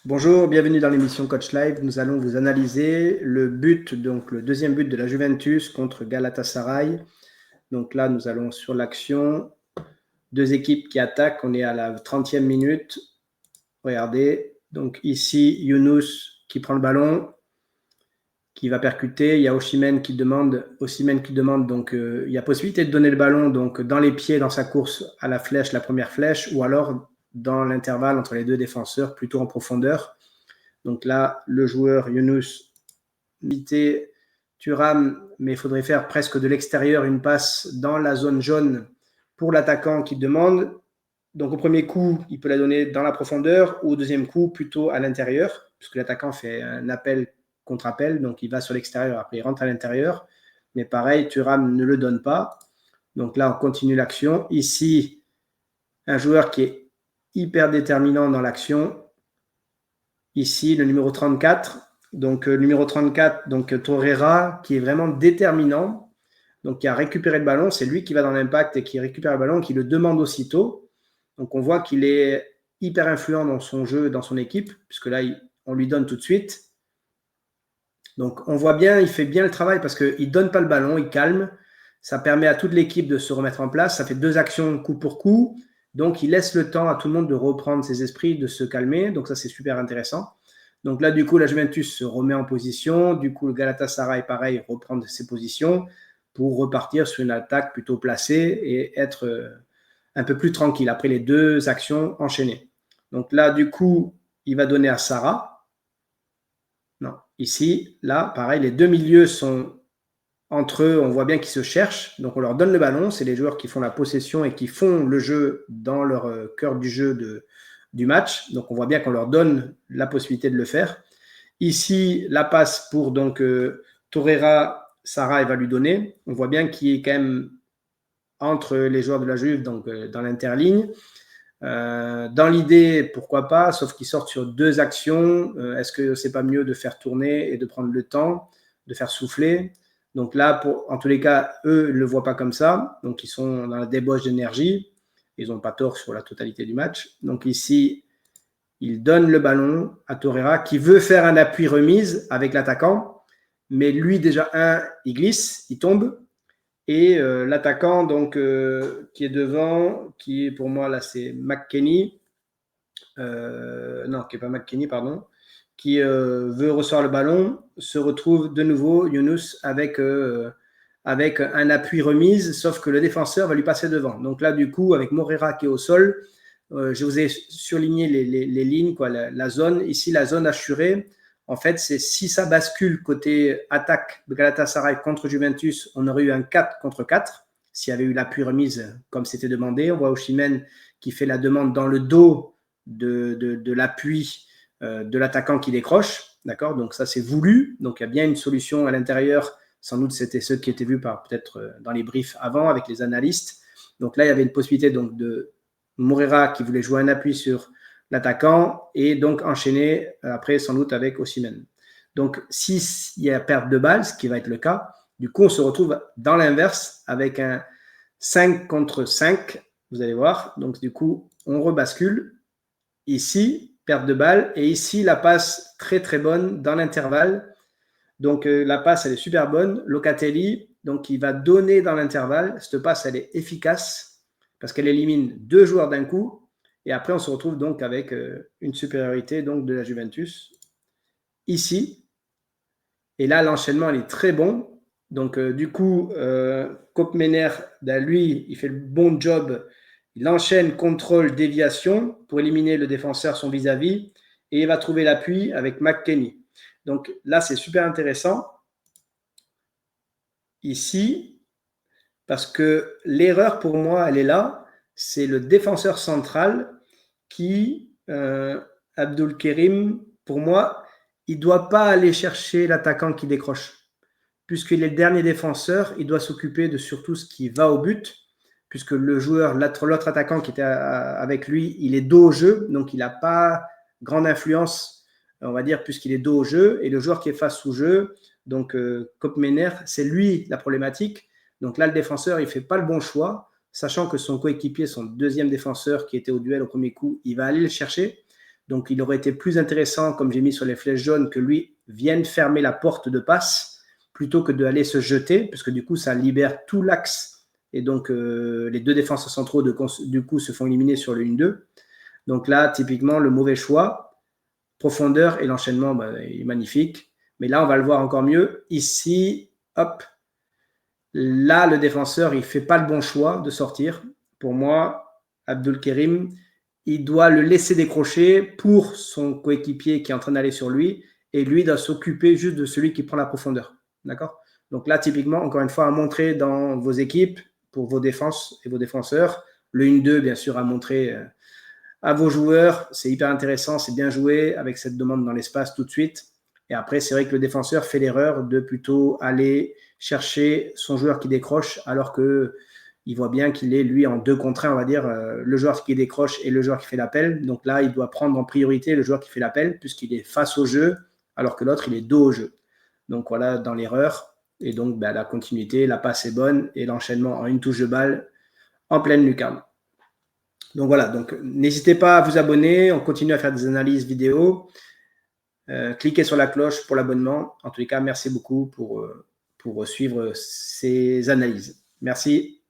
Bonjour, bienvenue dans l'émission Coach Live. Nous allons vous analyser le but, donc le deuxième but de la Juventus contre Galatasaray. Donc là, nous allons sur l'action. Deux équipes qui attaquent. On est à la 30e minute. Regardez. Donc ici, Yunus qui prend le ballon, qui va percuter. Il y a Osimhen qui demande. Donc il y a possibilité de donner le ballon donc dans les pieds dans sa course à la flèche, la première flèche, ou alors dans l'intervalle entre les deux défenseurs, plutôt en profondeur. Donc là, le joueur Yunus limité Thuram, mais il faudrait faire presque de l'extérieur une passe dans la zone jaune pour l'attaquant qui demande. Donc au premier coup, il peut la donner dans la profondeur, ou au deuxième coup, plutôt à l'intérieur, puisque l'attaquant fait un appel contre appel, donc il va sur l'extérieur, après il rentre à l'intérieur. Mais pareil, Thuram ne le donne pas. Donc là, on continue l'action. Ici, un joueur qui est hyper déterminant dans l'action. Ici, le numéro 34. Donc, numéro 34, donc Torreira, qui est vraiment déterminant. Donc, qui a récupéré le ballon. C'est lui qui va dans l'impact et qui récupère le ballon, qui le demande aussitôt. Donc, on voit qu'il est hyper influent dans son jeu, dans son équipe, puisque là, on lui donne tout de suite. Donc, on voit bien, il fait bien le travail parce qu'il ne donne pas le ballon, il calme. Ça permet à toute l'équipe de se remettre en place. Ça fait deux actions coup pour coup. Donc, il laisse le temps à tout le monde de reprendre ses esprits, de se calmer. Donc, ça, c'est super intéressant. Donc là, du coup, la Juventus se remet en position. Du coup, le Galatasaray, pareil, reprend ses positions pour repartir sur une attaque plutôt placée et être un peu plus tranquille après les deux actions enchaînées. Donc là, du coup, il va donner à Sarah. Non, ici, là, pareil, les deux milieux sont entre eux, on voit bien qu'ils se cherchent. Donc, on leur donne le ballon. C'est les joueurs qui font la possession et qui font le jeu dans leur cœur du jeu du match. Donc, on voit bien qu'on leur donne la possibilité de le faire. Ici, la passe pour donc Torreira, Sarah, elle va lui donner. On voit bien qu'il est quand même entre les joueurs de la Juve, donc dans l'interligne. Dans l'idée, pourquoi pas, sauf qu'ils sortent sur deux actions. Est-ce que c'est pas mieux de faire tourner et de prendre le temps, de faire souffler? Donc là, en tous les cas, eux ne le voient pas comme ça. Donc, ils sont dans la débauche d'énergie. Ils n'ont pas tort sur la totalité du match. Donc ici, il donne le ballon à Torreira qui veut faire un appui remise avec l'attaquant. Mais lui, déjà, il glisse, il tombe. Et l'attaquant donc qui est devant, qui est pour moi là, c'est McKennie. Non, qui n'est pas McKennie, pardon. Qui veut recevoir le ballon, se retrouve de nouveau Yunus avec un appui remise, sauf que le défenseur va lui passer devant. Donc là, du coup, avec Moreira qui est au sol, je vous ai surligné les lignes, quoi, la zone. Ici, la zone assurée, en fait, c'est si ça bascule côté attaque de Galatasaray contre Juventus, on aurait eu un 4 contre 4 s'il y avait eu l'appui remise comme c'était demandé. On voit Osimhen qui fait la demande dans le dos de l'appui de l'attaquant qui décroche. D'accord. Donc ça, c'est voulu. Donc il y a bien une solution à l'intérieur. Sans doute, c'était ceux qui étaient vus par peut-être dans les briefs avant avec les analystes. Donc là, il y avait une possibilité donc de Moreira qui voulait jouer un appui sur l'attaquant et donc enchaîner après sans doute avec Osimhen. Donc s'il y a perte de balle, ce qui va être le cas, du coup on se retrouve dans l'inverse avec un 5 contre 5, vous allez voir. Donc du coup on rebascule. Ici, perte de balle, et ici la passe très très bonne dans l'intervalle. Donc la passe elle est super bonne. Locatelli, donc il va donner dans l'intervalle. Cette passe elle est efficace parce qu'elle élimine deux joueurs d'un coup. Et après, on se retrouve donc avec une supériorité donc, de la Juventus ici. Et là, l'enchaînement, il est très bon. Donc, du coup, Koopmener, lui, il fait le bon job. Il enchaîne contrôle, déviation pour éliminer le défenseur, son vis-à-vis. Et il va trouver l'appui avec McKennie. Donc là, c'est super intéressant. Ici, parce que l'erreur pour moi, elle est là. C'est le défenseur central qui, Abdulkerim, pour moi, il ne doit pas aller chercher l'attaquant qui décroche. Puisqu'il est le dernier défenseur, il doit s'occuper de surtout ce qui va au but, puisque le joueur, l'autre attaquant qui était avec lui, il est dos au jeu, donc il n'a pas grande influence, on va dire, puisqu'il est dos au jeu, et le joueur qui est face au jeu, donc Koopmener, c'est lui la problématique. Donc là, le défenseur, il ne fait pas le bon choix, sachant que son coéquipier, son deuxième défenseur qui était au duel au premier coup, il va aller le chercher. Donc, il aurait été plus intéressant, comme j'ai mis sur les flèches jaunes, que lui vienne fermer la porte de passe plutôt que d'aller se jeter, parce que du coup, ça libère tout l'axe. Et donc, les deux défenseurs centraux, du coup, se font éliminer sur le 1-2. Donc là, typiquement, le mauvais choix, profondeur et l'enchaînement est magnifique. Mais là, on va le voir encore mieux. Ici, hop, là, le défenseur, il ne fait pas le bon choix de sortir. Pour moi, Abdelkerim, il doit le laisser décrocher pour son coéquipier qui est en train d'aller sur lui, et lui doit s'occuper juste de celui qui prend la profondeur. D'accord? Donc là, typiquement, encore une fois, à montrer dans vos équipes, pour vos défenses et vos défenseurs, le 1-2, bien sûr, à montrer à vos joueurs. C'est hyper intéressant, c'est bien joué avec cette demande dans l'espace tout de suite. Et après, c'est vrai que le défenseur fait l'erreur de plutôt aller chercher son joueur qui décroche, alors qu'il voit bien qu'il est, lui, en 2 contre 1, on va dire, le joueur qui décroche et le joueur qui fait l'appel. Donc là, il doit prendre en priorité le joueur qui fait l'appel, puisqu'il est face au jeu, alors que l'autre, il est dos au jeu. Donc voilà, dans l'erreur. Et donc, la continuité, la passe est bonne, et l'enchaînement en une touche de balle en pleine lucarne. Donc voilà, donc n'hésitez pas à vous abonner, on continue à faire des analyses vidéo. Cliquez sur la cloche pour l'abonnement. En tous les cas, merci beaucoup pour suivre ces analyses. Merci.